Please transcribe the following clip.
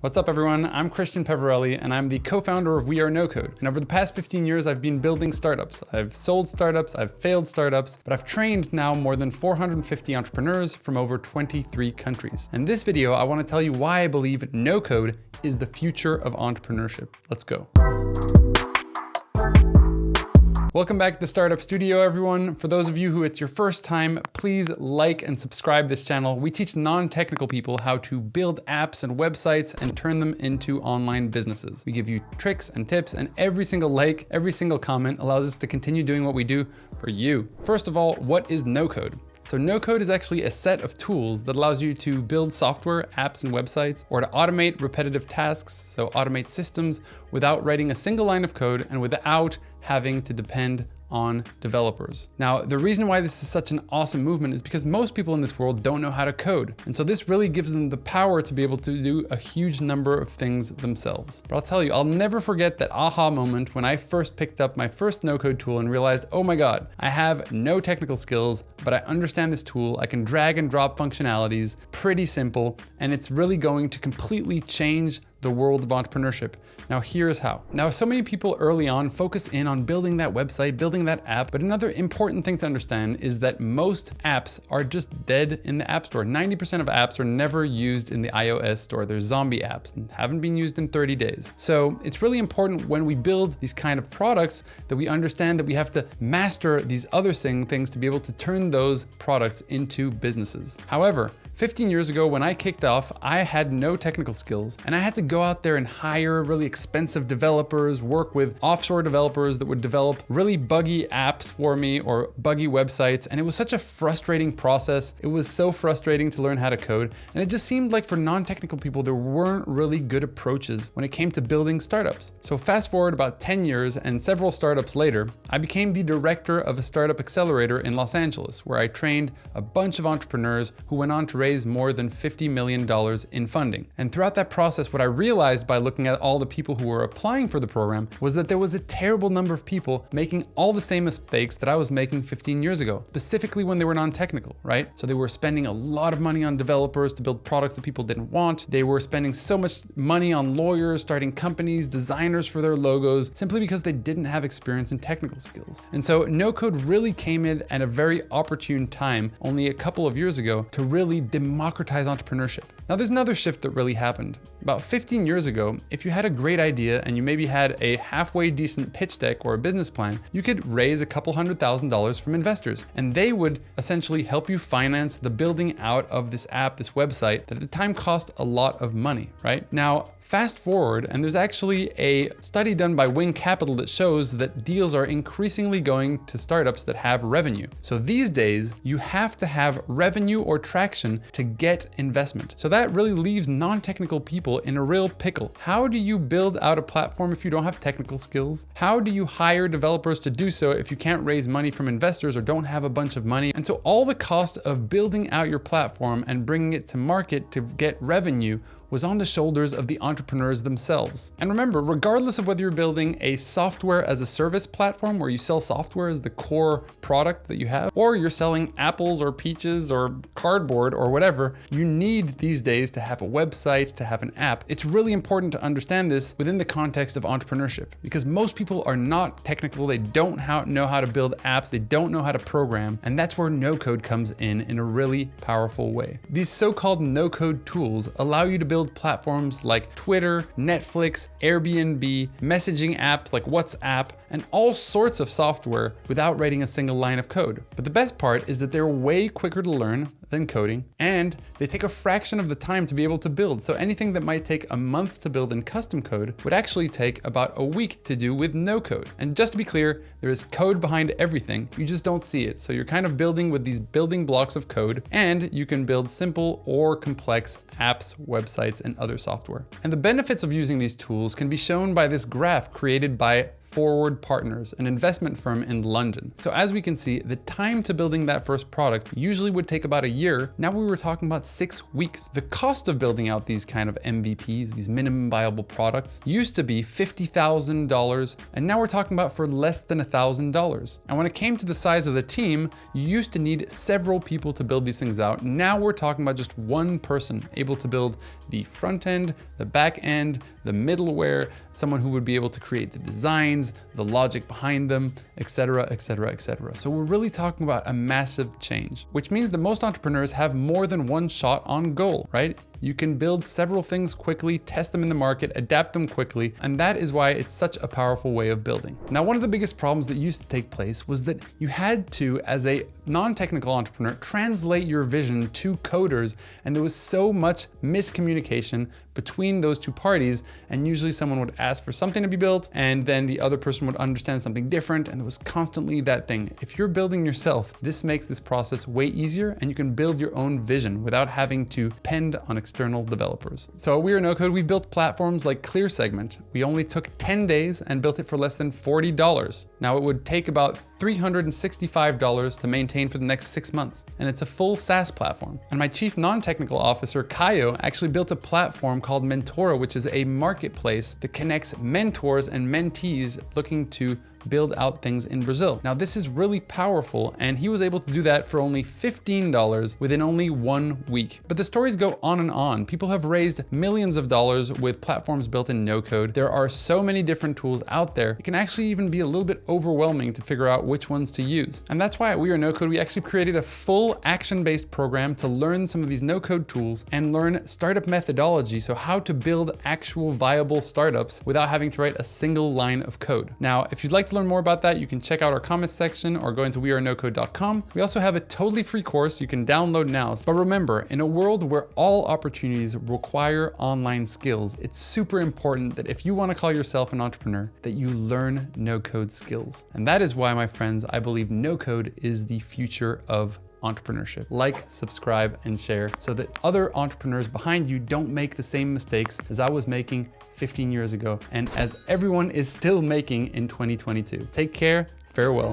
What's up everyone, I'm Christian Peverelli and I'm the co-founder of We Are No Code. And over the past 15 years, I've been building startups. I've sold startups, I've failed startups, but I've trained now more than 450 entrepreneurs from over 23 countries. In this video, I want to tell you why I believe no code is the future of entrepreneurship. Let's go. Welcome back to the Startup Studio, everyone. For those of you who it's your first time, please like and subscribe this channel. We teach non-technical people how to build apps and websites and turn them into online businesses. We give you tricks and tips, and every single like, every single comment allows us to continue doing what we do for you. First of all, what is no code? So no code is actually a set of tools that allows you to build software, apps, and websites, or to automate repetitive tasks, so automate systems without writing a single line of code and without having to depend on developers. Now, the reason why this is such an awesome movement is because most people in this world don't know how to code. And so this really gives them the power to be able to do a huge number of things themselves. But I'll tell you, I'll never forget that aha moment when I first picked up my first no-code tool and realized, oh my God, I have no technical skills, but I understand this tool. I can drag and drop functionalities, pretty simple, and it's really going to completely change the world of entrepreneurship. Now here's how. Now, so many people early on focus in on building that website, building that app, but another important thing to understand is that most apps are just dead in the App Store. 90% of apps are never used in the iOS store. They're zombie apps and haven't been used in 30 days. So it's really important when we build these kind of products that we understand that we have to master these other things to be able to turn those products into businesses. However, 15 years ago, when I kicked off, I had no technical skills and I had to go out there and hire really expensive developers, work with offshore developers that would develop really buggy apps for me or buggy websites. And it was such a frustrating process. It was so frustrating to learn how to code. And it just seemed like for non-technical people, there weren't really good approaches when it came to building startups. So fast forward about 10 years and several startups later, I became the director of a startup accelerator in Los Angeles, where I trained a bunch of entrepreneurs who went on to raise more than $50 million in funding. And throughout that process, what I realized by looking at all the people who were applying for the program was that there was a terrible number of people making all the same mistakes that I was making 15 years ago, specifically when they were non-technical, right? So they were spending a lot of money on developers to build products that people didn't want. They were spending so much money on lawyers, starting companies, designers for their logos, simply because they didn't have experience in technical skills. And so no code really came in at a very opportune time, only a couple of years ago, to really democratize entrepreneurship. Now there's another shift that really happened. About 15 years ago, if you had a great idea and you maybe had a halfway decent pitch deck or a business plan, you could raise a couple $100,000 from investors, and they would essentially help you finance the building out of this app, this website that at the time cost a lot of money, right? Now, fast forward, and there's actually a study done by Wing Capital that shows that deals are increasingly going to startups that have revenue. So these days, you have to have revenue or traction to get investment. So that really leaves non-technical people in a real pickle. How do you build out a platform if you don't have technical skills? How do you hire developers to do so if you can't raise money from investors or don't have a bunch of money? And so all the cost of building out your platform and bringing it to market to get revenue was on the shoulders of the entrepreneurs themselves. And remember, regardless of whether you're building a software as a service platform where you sell software as the core product that you have, or you're selling apples or peaches or cardboard or whatever, you need these days to have a website, to have an app. It's really important to understand this within the context of entrepreneurship, because most people are not technical. They don't know how to build apps. They don't know how to program. And that's where no code comes in a really powerful way. These so-called no code tools allow you to build platforms like Twitter, Netflix, Airbnb, messaging apps like WhatsApp, and all sorts of software without writing a single line of code. But the best part is that they're way quicker to learn than coding, and they take a fraction of the time to be able to build. So anything that might take a month to build in custom code would actually take about a week to do with no code. And just to be clear, there is code behind everything. You just don't see it. So you're kind of building with these building blocks of code, and you can build simple or complex apps, websites, and other software. And the benefits of using these tools can be shown by this graph created by Forward Partners, an investment firm in London. So as we can see, the time to building that first product usually would take about a year. Now we were talking about 6 weeks. The cost of building out these kind of MVPs, these minimum viable products, used to be $50,000, and now we're talking about for less than $1,000. And when it came to the size of the team, you used to need several people to build these things out. Now we're talking about just one person able to build the front end, the back end, the middleware, someone who would be able to create the designs, the logic behind them, etc., etc., etc. So we're really talking about a massive change, which means that most entrepreneurs have more than one shot on goal, right? You can build several things quickly, test them in the market, adapt them quickly, and that is why it's such a powerful way of building. Now, one of the biggest problems that used to take place was that you had to, as a non-technical entrepreneur, translate your vision to coders, and there was so much miscommunication between those two parties, and usually someone would ask for something to be built, and then the other person would understand something different, and there was constantly that thing. If you're building yourself, this makes this process way easier, and you can build your own vision without having to depend on external developers. So at We Are No Code, we built platforms like ClearSegment. We only took 10 days and built it for less than $40. Now it would take about $365 to maintain for the next 6 months, and it's a full SaaS platform. And my chief non-technical officer, Kayo, actually built a platform called Mentora, which is a marketplace that connects mentors and mentees looking to build out things in Brazil. Now this is really powerful, and he was able to do that for only $15 within only 1 week. But the stories go on and on. People have raised millions of dollars with platforms built in no code. There are so many different tools out there. It can actually even be a little bit overwhelming to figure out which ones to use. And that's why at We Are No Code, we actually created a full action-based program to learn some of these no code tools and learn startup methodology. So how to build actual viable startups without having to write a single line of code. Now, if you'd like to learn more about that, you can check out our comments section or go into wearenocode.com. We also have a totally free course you can download now. But remember, in a world where all opportunities require online skills, it's super important that if you want to call yourself an entrepreneur, that you learn no code skills. And that is why, my friends, I believe no code is the future of entrepreneurship. Like, subscribe, and share so that other entrepreneurs behind you don't make the same mistakes as I was making 15 years ago, and as everyone is still making in 2022. Take care, farewell.